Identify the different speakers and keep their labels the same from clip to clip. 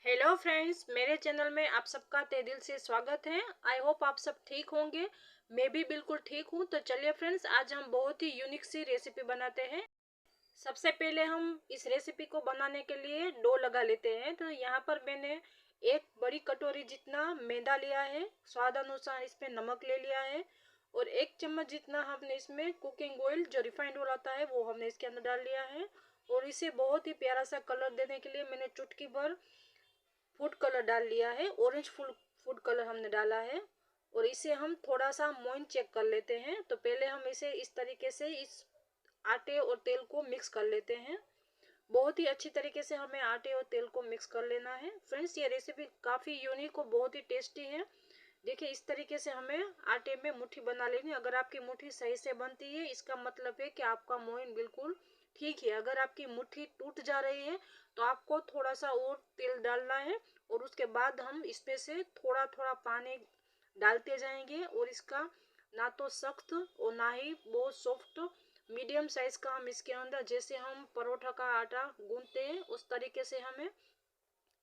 Speaker 1: Hello friends, मेरे channel में आप सबका तहे दिल से स्वागत है। आई होप आप सब ठीक होंगे। मैं भी बिल्कुल ठीक हूँ। तो चलिए फ्रेंड्स, आज हम बहुत ही यूनिक सी रेसिपी बनाते हैं। सबसे पहले हम इस रेसिपी को बनाने के लिए डो लगा लेते हैं। तो यहाँ पर मैंने एक बड़ी कटोरी जितना मैदा लिया है, स्वाद अनुसार इसमें नमक ले लिया है और 1 चम्मच जितना हमने इसमें कुकिंग ऑयल, जो रिफाइंड ऑयल आता है, वो हमने इसके अंदर डाल लिया है। और इसे बहुत ही प्यारा सा कलर देने के लिए मैंने चुटकी भर फूड कलर डाल लिया है। ऑरेंज फूड कलर हमने डाला है। और इसे हम थोड़ा सा मोइन चेक कर लेते हैं। तो पहले हम इसे इस तरीके से इस आटे और तेल को मिक्स कर लेते हैं। बहुत ही अच्छी तरीके से हमें आटे और तेल को मिक्स कर लेना है। फ्रेंड्स, ये रेसिपी काफ़ी यूनिक और बहुत ही टेस्टी है। देखिए, इस तरीके से हमें आटे में मुट्ठी बना लेनी। अगर आपकी मुट्ठी सही से बनती है, इसका मतलब है कि आपका मोइन बिल्कुल ठीक है। अगर आपकी मुट्ठी टूट जा रही है तो आपको थोड़ा सा और तेल डालना है और उसके बाद हम इसमें से थोड़ा थोड़ा पानी डालते जाएंगे। और इसका ना तो सख्त और ना ही बहुत सॉफ्ट, मीडियम साइज का हम इसके अंदर, जैसे हम परोठा का आटा गूंथते हैं उस तरीके से हमें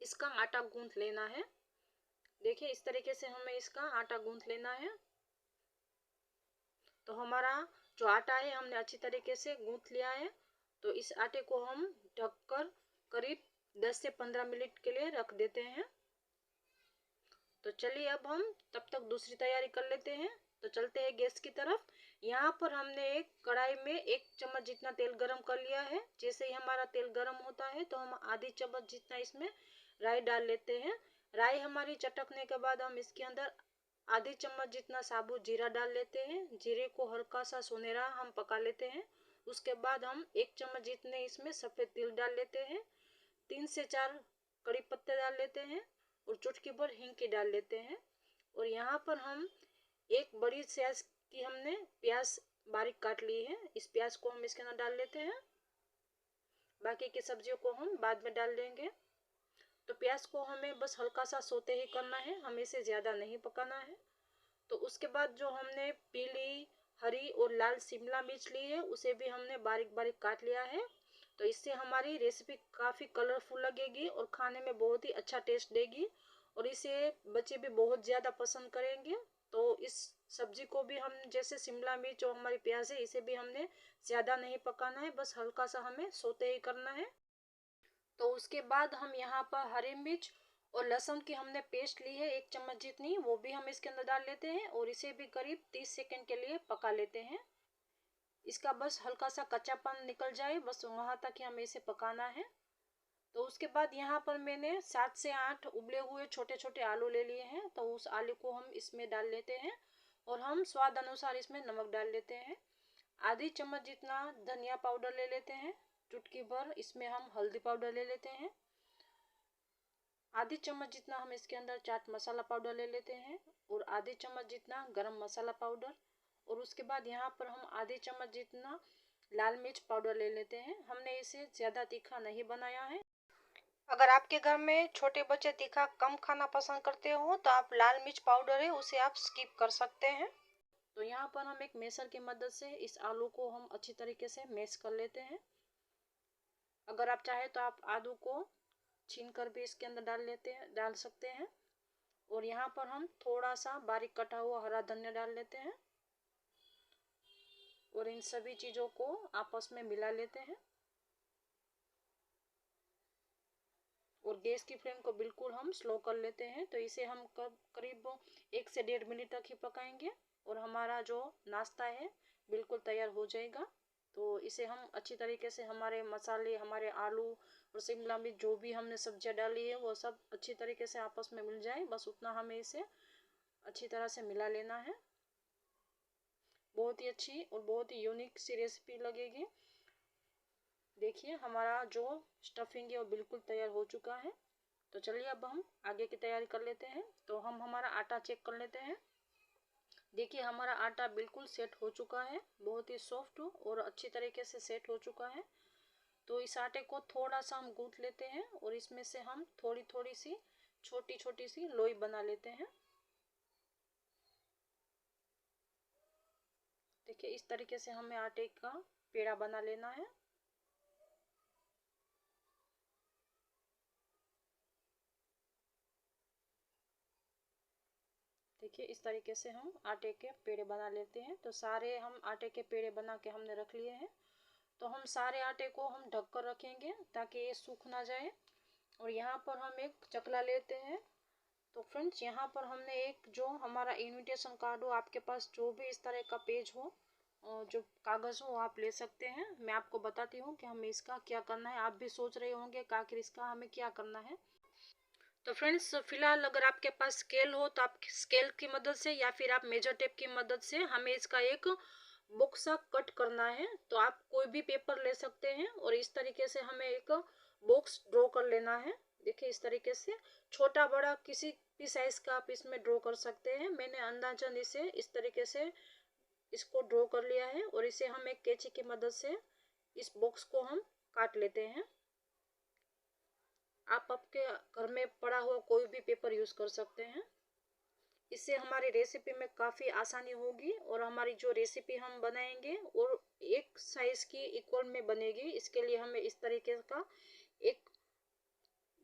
Speaker 1: इसका आटा गूंथ लेना है। देखिए, इस तरीके से हमें इसका आटा गूंथ लेना है। तो हमारा जो आटा है हमने अच्छी तरीके से गूंथ लिया है। तो इस आटे को हम ढककर करीब 10 से 15 मिनट के लिए रख देते हैं। तो चलिए, अब हम तब तक दूसरी तैयारी कर लेते हैं। तो चलते हैं गैस की तरफ। यहाँ पर हमने एक कढ़ाई में 1 चम्मच जितना तेल गरम कर लिया है। जैसे ही हमारा तेल गरम होता है तो हम आधी चम्मच जितना इसमें राई डाल लेते हैं। राई हमारी चटकने के बाद हम इसके अंदर आधी चम्मच जितना साबुत जीरा डाल लेते हैं। जीरे को हल्का सा सुनहरा हम पका लेते हैं। उसके बाद हम 1 चम्मच जितने इसमें सफेद तिल डाल लेते हैं। 3 से 4 कड़ी पत्ते डाल लेते हैं और चुटकी भर हींग की डाल लेते हैं। और यहाँ पर हम एक बड़ी साइज की हमने प्याज बारीक काट ली है। इस प्याज को हम इसके अंदर डाल लेते हैं। बाकी की सब्जियों को हम बाद में डाल लेंगे। तो प्याज को हमें बस हल्का सा सोते ही करना है, हमें इसे ज्यादा नहीं पकाना है। तो उसके बाद जो हमने पीली, हरी और लाल शिमला मिर्च ली है, उसे भी हमने बारीक बारीक काट लिया है। तो इससे हमारी रेसिपी काफ़ी कलरफुल लगेगी और खाने में बहुत ही अच्छा टेस्ट देगी। और इसे बच्चे भी बहुत ज़्यादा पसंद करेंगे। तो इस सब्जी को भी हम, जैसे शिमला मिर्च और हमारी प्याज है, इसे भी हमने ज़्यादा नहीं पकाना है, बस हल्का सा हमें सोते ही करना है। तो उसके बाद हम यहाँ पर हरी मिर्च और लहसुन की हमने पेस्ट ली है 1 चम्मच जितनी, वो भी हम इसके अंदर डाल लेते हैं और इसे भी करीब 30 सेकंड के लिए पका लेते हैं। इसका बस हल्का सा कच्चापन निकल जाए, बस वहां तक ही हमें इसे पकाना है। तो उसके बाद यहाँ पर मैंने 7 से 8 उबले हुए छोटे छोटे आलू ले लिए हैं। तो उस आलू को हम इसमें डाल लेते हैं और हम स्वाद अनुसार इसमें नमक डाल लेते हैं। आधी चम्मच जितना धनिया पाउडर ले लेते हैं। चुटकी भर इसमें हम हल्दी पाउडर ले लेते हैं। आधी चम्मच जितना हम इसके अंदर चाट मसाला पाउडर ले लेते हैं और आधी चम्मच जितना गरम मसाला पाउडर। और उसके बाद यहाँ पर हम आधी चम्मच जितना लाल मिर्च पाउडर ले लेते हैं। हमने इसे ज़्यादा तीखा नहीं बनाया है। अगर आपके घर में छोटे बच्चे तीखा कम खाना पसंद करते हो तो आप लाल मिर्च पाउडर है उसे आप स्किप कर सकते हैं। तो यहाँ पर हम एक मैसर की मदद से इस आलू को हम अच्छी तरीके से मैश कर लेते हैं। अगर आप चाहे तो आप आलू को छीन कर भी इसके अंदर डाल सकते हैं। और यहाँ पर हम थोड़ा सा बारीक कटा हुआ हरा धनिया डाल लेते हैं और इन सभी चीज़ों को आपस में मिला लेते हैं। और गैस की फ्लेम को बिल्कुल हम स्लो कर लेते हैं। तो इसे हम करीब 1 से 1.5 मिनट तक ही पकाएंगे और हमारा जो नाश्ता है बिल्कुल तैयार हो जाएगा। तो इसे हम अच्छी तरीके से, हमारे मसाले, हमारे आलू और शिमला मिर्च, जो भी हमने सब्जियां डाली है, वो सब अच्छी तरीके से आपस में मिल जाए, बस उतना हमें इसे अच्छी तरह से मिला लेना है। बहुत ही अच्छी और बहुत ही यूनिक सी रेसिपी लगेगी। देखिए, हमारा जो स्टफिंग है वो बिल्कुल तैयार हो चुका है। तो चलिए, अब हम आगे की तैयारी कर लेते हैं। तो हम हमारा आटा चेक कर लेते हैं। देखिए, हमारा आटा बिल्कुल सेट हो चुका है, बहुत ही सॉफ्ट और अच्छी तरीके से सेट हो चुका है। तो इस आटे को थोड़ा सा हम गूंथ लेते हैं और इसमें से हम थोड़ी थोड़ी सी छोटी छोटी सी लोई बना लेते हैं। देखिए, इस तरीके से हमें आटे का पेड़ा बना लेना है। देखिए इस तरीके से हम आटे के पेड़े बना लेते हैं। तो सारे हम आटे के पेड़े बना के हमने रख लिए हैं। तो हम सारे आटे को हम ढक कर रखेंगे ताकि ये सूख ना जाए। और यहाँ पर हम एक चकला लेते हैं। तो फ्रेंड्स यहाँ पर हमने एक जो हमारा इनविटेशन कार्ड हो, आपके पास जो भी इस तरह का पेज हो, जो कागज़ हो, आप ले सकते हैं। मैं आपको बताती हूँ कि हमें इसका क्या करना है। आप भी सोच रहे होंगे कि आखिर इसका हमें क्या करना है। तो फ्रेंड्स फिलहाल अगर आपके पास स्केल हो तो आप स्केल की मदद से या फिर आप मेजर टेप की मदद से हमें इसका एक बॉक्स कट करना है। तो आप कोई भी पेपर ले सकते हैं और इस तरीके से हमें एक बॉक्स ड्रॉ कर लेना है। देखिए इस तरीके से छोटा बड़ा किसी भी साइज का आप इसमें ड्रॉ कर सकते हैं। मैंने अंदाजन इसे इस तरीके से इसको ड्रॉ कर लिया है और इसे हम एक कैंची की मदद से इस बॉक्स को हम काट लेते हैं। आप आपके घर में पड़ा हुआ कोई भी पेपर यूज कर सकते हैं। इससे हमारी रेसिपी में काफ़ी आसानी होगी और हमारी जो रेसिपी हम बनाएंगे और एक साइज की इक्वल में बनेगी। इसके लिए हमें इस तरीके का एक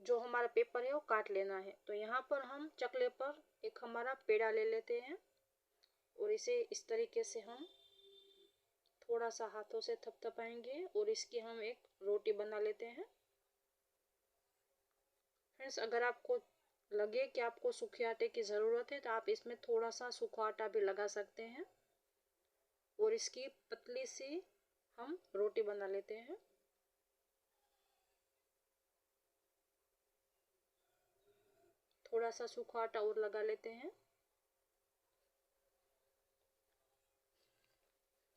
Speaker 1: जो हमारा पेपर है वो काट लेना है। तो यहाँ पर हम चकले पर एक हमारा पेड़ा ले लेते हैं और इसे इस तरीके से हम थोड़ा सा हाथों से थपथपाएंगे और इसकी हम एक रोटी बना लेते हैं। फ्रेंड्स अगर आपको लगे कि आपको सूखे आटे की ज़रूरत है तो आप इसमें थोड़ा सा सूखा आटा भी लगा सकते हैं और इसकी पतली सी हम रोटी बना लेते हैं। थोड़ा सा सूखा आटा और लगा लेते हैं।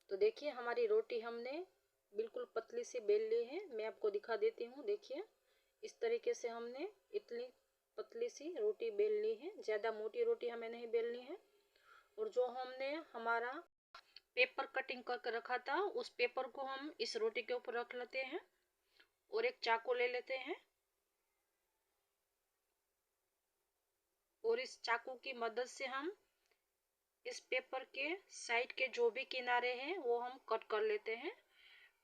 Speaker 1: तो देखिए हमारी रोटी हमने बिल्कुल पतली सी बेल ली है। मैं आपको दिखा देती हूँ। देखिए इस तरीके से हमने इतनी पतली सी रोटी बेल ली है। ज़्यादा मोटी रोटी हमें नहीं बेलनी है। और जो हमने हमारा पेपर कटिंग करके रखा था उस पेपर को हम इस रोटी के ऊपर रख लेते हैं और एक चाकू ले लेते हैं और इस चाकू की मदद से हम इस पेपर के साइड के जो भी किनारे हैं वो हम कट कर लेते हैं।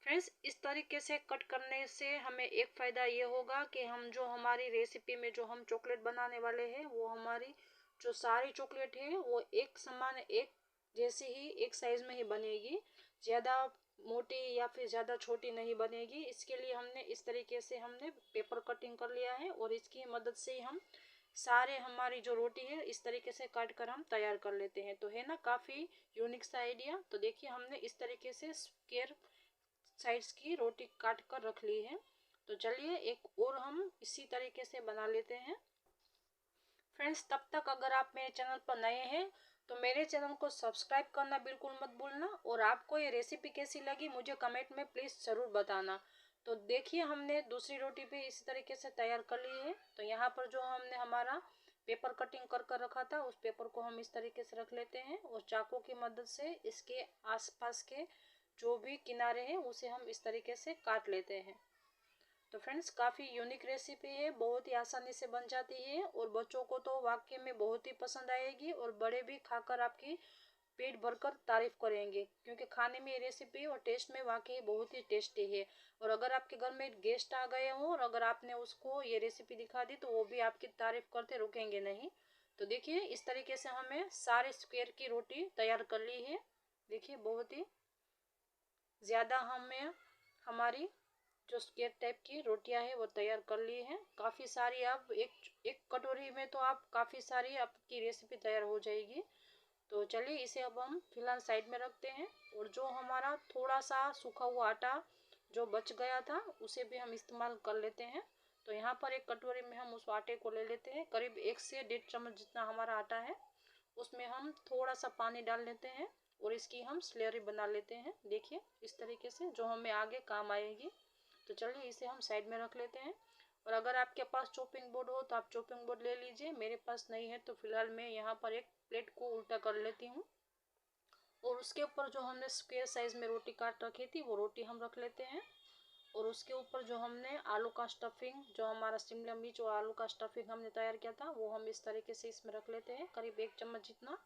Speaker 1: फ्रेंड्स इस तरीके से कट करने से हमें एक फ़ायदा ये होगा कि हम जो हमारी रेसिपी में जो हम चॉकलेट बनाने वाले हैं वो हमारी जो सारी चॉकलेट है वो एक समान एक जैसे ही एक साइज में ही बनेगी। ज़्यादा मोटी या फिर ज़्यादा छोटी नहीं बनेगी। इसके लिए हमने इस तरीके से हमने पेपर कटिंग कर लिया है और इसकी मदद से ही हम सारे हमारी जो रोटी है इस तरीके से काट कर हम तैयार कर लेते हैं। तो है ना काफ़ी यूनिक सा आइडिया। तो देखिए हमने इस तरीके से स्क्वायर साइड्स की रोटी काट कर रख ली है। तो चलिए एक और हम इसी तरीके से बना लेते हैं। फ्रेंड्स तब तक अगर आप मेरे चैनल पर नए हैं तो मेरे चैनल को सब्सक्राइब करना बिल्कुल मत भूलना और आपको ये रेसिपी कैसी लगी मुझे कमेंट में प्लीज़ ज़रूर बताना। तो देखिए हमने दूसरी रोटी भी इसी तरीके से तैयार कर ली है। तो यहाँ पर जो हमने हमारा पेपर कटिंग कर कर रखा था उस पेपर को हम इस तरीके से रख लेते हैं और चाकू की मदद से इसके आसपास के जो भी किनारे हैं उसे हम इस तरीके से काट लेते हैं। तो फ्रेंड्स काफ़ी यूनिक रेसिपी है, बहुत ही आसानी से बन जाती है और बच्चों को तो वाकई में बहुत ही पसंद आएगी और बड़े भी खाकर आपकी पेट भरकर तारीफ करेंगे क्योंकि खाने में ये रेसिपी और टेस्ट में वाकई बहुत ही टेस्टी है। और अगर आपके घर में गेस्ट आ गए हों और अगर आपने उसको ये रेसिपी दिखा दी तो वो भी आपकी तारीफ करते रुकेंगे नहीं। तो देखिए इस तरीके से हमें सारे स्क्वायर की रोटी तैयार कर ली है। देखिए बहुत ही ज़्यादा हमें हमारी जो स्क्वायर टाइप की रोटियां है वो तैयार कर ली है। काफ़ी सारी आप एक कटोरी में तो आप काफ़ी सारी आपकी रेसिपी तैयार हो जाएगी। तो चलिए इसे अब हम फिलहाल साइड में रखते हैं और जो हमारा थोड़ा सा सूखा हुआ आटा जो बच गया था उसे भी हम इस्तेमाल कर लेते हैं। तो यहाँ पर एक कटोरी में हम उस आटे को ले लेते हैं। करीब 1 से 1.5 चम्मच जितना हमारा आटा है उसमें हम थोड़ा सा पानी डाल लेते हैं और इसकी हम स्लरी बना लेते हैं। देखिए इस तरीके से जो हमें आगे काम आएगी। तो चलिए इसे हम साइड में रख लेते हैं। और अगर आपके पास चॉपिंग बोर्ड हो तो आप चॉपिंग बोर्ड ले लीजिए। मेरे पास नहीं है तो फिलहाल मैं यहाँ पर एक प्लेट को उल्टा कर लेती हूँ और उसके ऊपर जो हमने स्क्वायर साइज में रोटी काट रखी थी वो रोटी हम रख लेते हैं और उसके ऊपर जो हमने आलू का स्टफिंग जो हमारा शिमला मिर्च और आलू का स्टफिंग हमने तैयार किया था वो हम इस तरीके से इसमें रख लेते हैं करीब 1 चम्मच जितना।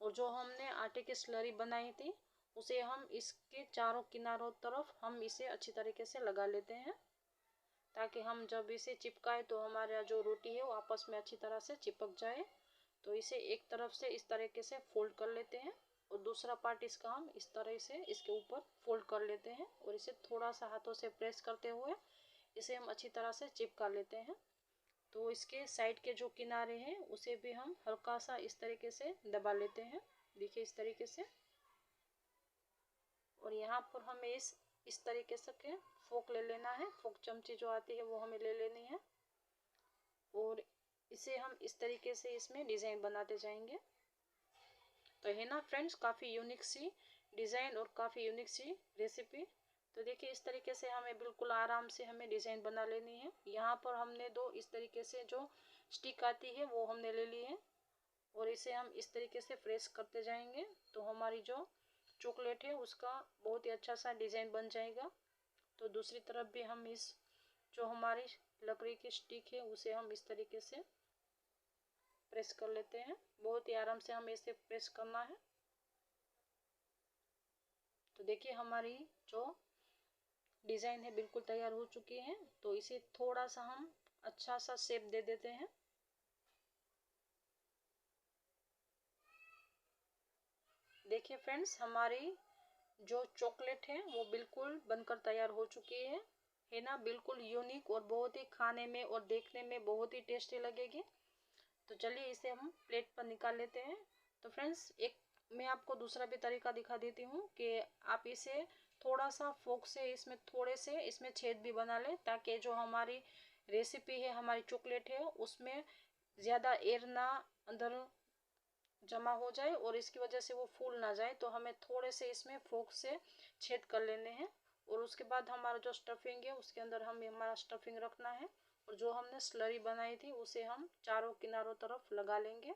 Speaker 1: और जो हमने आटे की स्लरी बनाई थी उसे हम इसके चारों किनारों तरफ हम इसे अच्छी तरीके से लगा लेते हैं ताकि हम जब इसे चिपकाए तो हमारा जो रोटी है वो आपस में अच्छी तरह से चिपक जाए। तो इसे एक तरफ से इस तरीके से फोल्ड कर लेते हैं और दूसरा पार्ट इसका हम इस तरह से इसके ऊपर फोल्ड कर लेते हैं और इसे थोड़ा सा हाथों से प्रेस करते हुए इसे हम अच्छी तरह से चिपका लेते हैं। तो इसके साइड के जो किनारे हैं उसे भी हम हल्का सा इस तरीके से दबा लेते हैं, देखिए इस तरीके से। और यहाँ पर हमें इस तरीके से के फोक ले लेना है, फोक चमची जो आती है वो हमें ले लेनी है और इसे हम इस तरीके से इसमें डिज़ाइन बनाते जाएंगे। तो है ना फ्रेंड्स, काफ़ी यूनिक सी डिज़ाइन और काफ़ी यूनिक सी रेसिपी। तो देखिए इस तरीके से हमें बिल्कुल आराम से हमें डिज़ाइन बना लेनी है। यहाँ पर हमने दो इस तरीके से जो स्टिक आती है वो हमने ले ली है और इसे हम इस तरीके से प्रेस करते जाएंगे तो हमारी जो चॉकलेट है उसका बहुत ही अच्छा सा डिज़ाइन बन जाएगा। तो दूसरी तरफ भी हम इस जो हमारी लकड़ी की स्टिक है उसे हम इस तरीके से प्रेस कर लेते हैं। बहुत ही आराम से हमें इसे प्रेस करना है। तो देखिए हमारी जो डिज़ाइन है बिल्कुल तैयार हो चुकी है। तो इसे थोड़ा सा हम अच्छा सा शेप दे देते हैं। देखिए फ्रेंड्स, हमारी जो चॉकलेट है वो बिल्कुल बनकर तैयार हो चुकी है ना, बिल्कुल यूनिक और बहुत ही खाने में और देखने में बहुत ही टेस्टी लगेगी। तो चलिए इसे हम प्लेट पर निकाल लेते हैं। तो फ्रेंड्स, एक मैं आपको दूसरा भी तरीका दिखा देती हूँ कि आप इसे थोड़ा सा फोक से इसमें थोड़े से इसमें छेद भी बना लें ताकि जो हमारी रेसिपी है, हमारी चॉकलेट है, उसमें ज़्यादा एयर ना अंदर जमा हो जाए और इसकी वजह से वो फूल ना जाए। तो हमें थोड़े से इसमें फोक से छेद कर लेने हैं और उसके बाद हमारा जो स्टफिंग है उसके अंदर हमें हमारा स्टफिंग रखना है और जो हमने स्लरी बनाई थी उसे हम चारों किनारों तरफ लगा लेंगे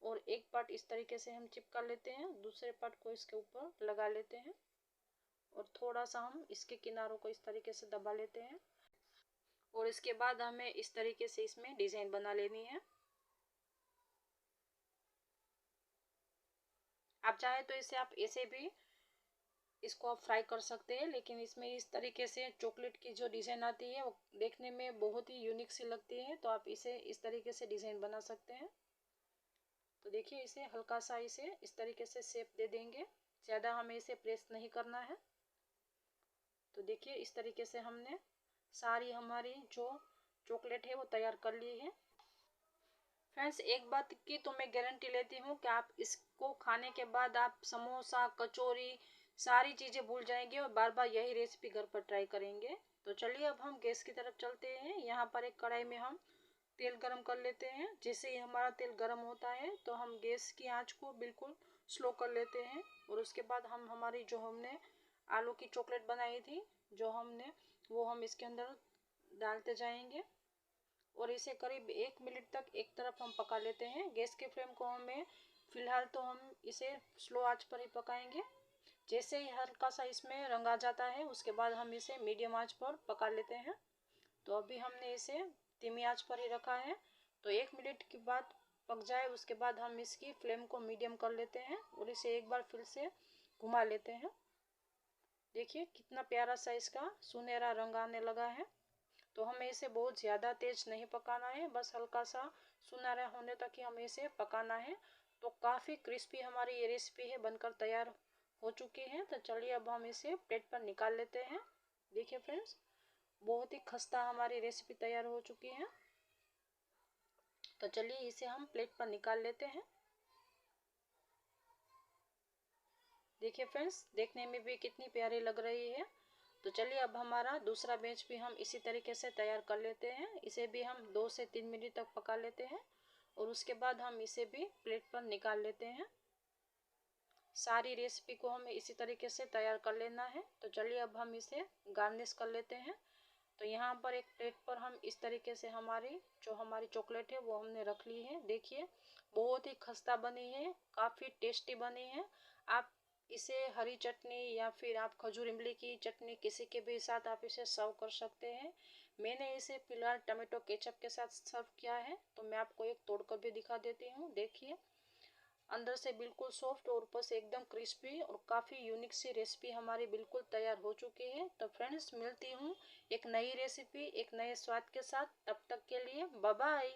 Speaker 1: और एक पार्ट इस तरीके से हम चिपका लेते हैं, दूसरे पार्ट को इसके ऊपर लगा लेते हैं और थोड़ा सा हम इसके किनारों को इस तरीके से दबा लेते हैं और इसके बाद हमें इस तरीके से इसमें डिज़ाइन बना लेनी है। आप चाहे तो इसे आप ऐसे भी इसको आप फ्राई कर सकते हैं, लेकिन इसमें इस तरीके से चॉकलेट की जो डिज़ाइन आती है वो देखने में बहुत ही यूनिक सी लगती है। तो आप इसे इस तरीके से डिज़ाइन बना सकते हैं। तो देखिए इसे हल्का सा इसे इस तरीके से शेप दे देंगे, ज़्यादा हमें इसे प्रेस नहीं करना है। तो देखिए इस तरीके से हमने सारी हमारी जो चॉकलेट है वो तैयार कर ली है। फ्रेंड्स, एक बात की तो मैं गारंटी लेती हूँ कि आप इसको खाने के बाद आप समोसा, कचौरी, सारी चीज़ें भूल जाएंगे और बार बार यही रेसिपी घर पर ट्राई करेंगे। तो चलिए अब हम गैस की तरफ चलते हैं। यहाँ पर एक कढ़ाई में हम तेल गरम कर लेते हैं। जैसे ही हमारा तेल गरम होता है तो हम गैस की आंच को बिल्कुल स्लो कर लेते हैं और उसके बाद हम हमारी जो हमने आलू की चॉकलेट बनाई थी जो हमने वो हम इसके अंदर डालते जाएंगे और इसे करीब 1 मिनट तक एक तरफ हम पका लेते हैं। गैस के फ्लेम को हमें फिलहाल तो हम इसे स्लो आंच पर ही पकाएंगे। जैसे ही हल्का सा इसमें रंग आ जाता है उसके बाद हम इसे मीडियम आंच पर पका लेते हैं। तो अभी हमने इसे धीमी आंच पर ही रखा है। तो 1 मिनट के बाद पक जाए उसके बाद हम इसकी फ्लेम को मीडियम कर लेते हैं और इसे एक बार फिर से घुमा लेते हैं। देखिए कितना प्यारा सा इसका सुनहरा रंग आने लगा है। तो हमें इसे बहुत ज़्यादा तेज नहीं पकाना है, बस हल्का सा सुनहरा होने तक ही हमें इसे पकाना है। तो काफ़ी क्रिस्पी हमारी ये रेसिपी है बनकर तैयार हो चुकी है। तो चलिए अब हम इसे प्लेट पर निकाल लेते हैं। देखिए फ्रेंड्स, बहुत ही खस्ता हमारी रेसिपी तैयार हो चुकी है। तो चलिए इसे हम प्लेट पर निकाल लेते हैं। देखिए फ्रेंड्स, देखने में भी कितनी प्यारी लग रही है। तो चलिए अब हमारा दूसरा बैच भी हम इसी तरीके से तैयार कर लेते हैं। इसे भी हम 2 से 3 मिनट तक पका लेते हैं और उसके बाद हम इसे भी प्लेट पर निकाल लेते हैं। सारी रेसिपी को हमें इसी तरीके से तैयार कर लेना है। तो चलिए अब हम इसे गार्निश कर लेते हैं। तो यहाँ पर एक प्लेट पर हम इस तरीके से हमारी चॉकलेट है वो हमने रख ली है। देखिए बहुत ही खस्ता बनी है, काफ़ी टेस्टी बनी है। आप इसे हरी चटनी या फिर आप खजूर इमली की चटनी किसी के भी साथ आप इसे सर्व कर सकते हैं। मैंने इसे फिलहाल टमाटो केचप के साथ सर्व किया है। तो मैं आपको एक तोड़कर भी दिखा देती हूँ। देखिए अंदर से बिल्कुल सॉफ्ट और ऊपर से एकदम क्रिस्पी और काफ़ी यूनिक सी रेसिपी हमारी बिल्कुल तैयार हो चुकी है। तो फ्रेंड्स, मिलती हूँ एक नई रेसिपी एक नए स्वाद के साथ। तब तक के लिए बाय बाय।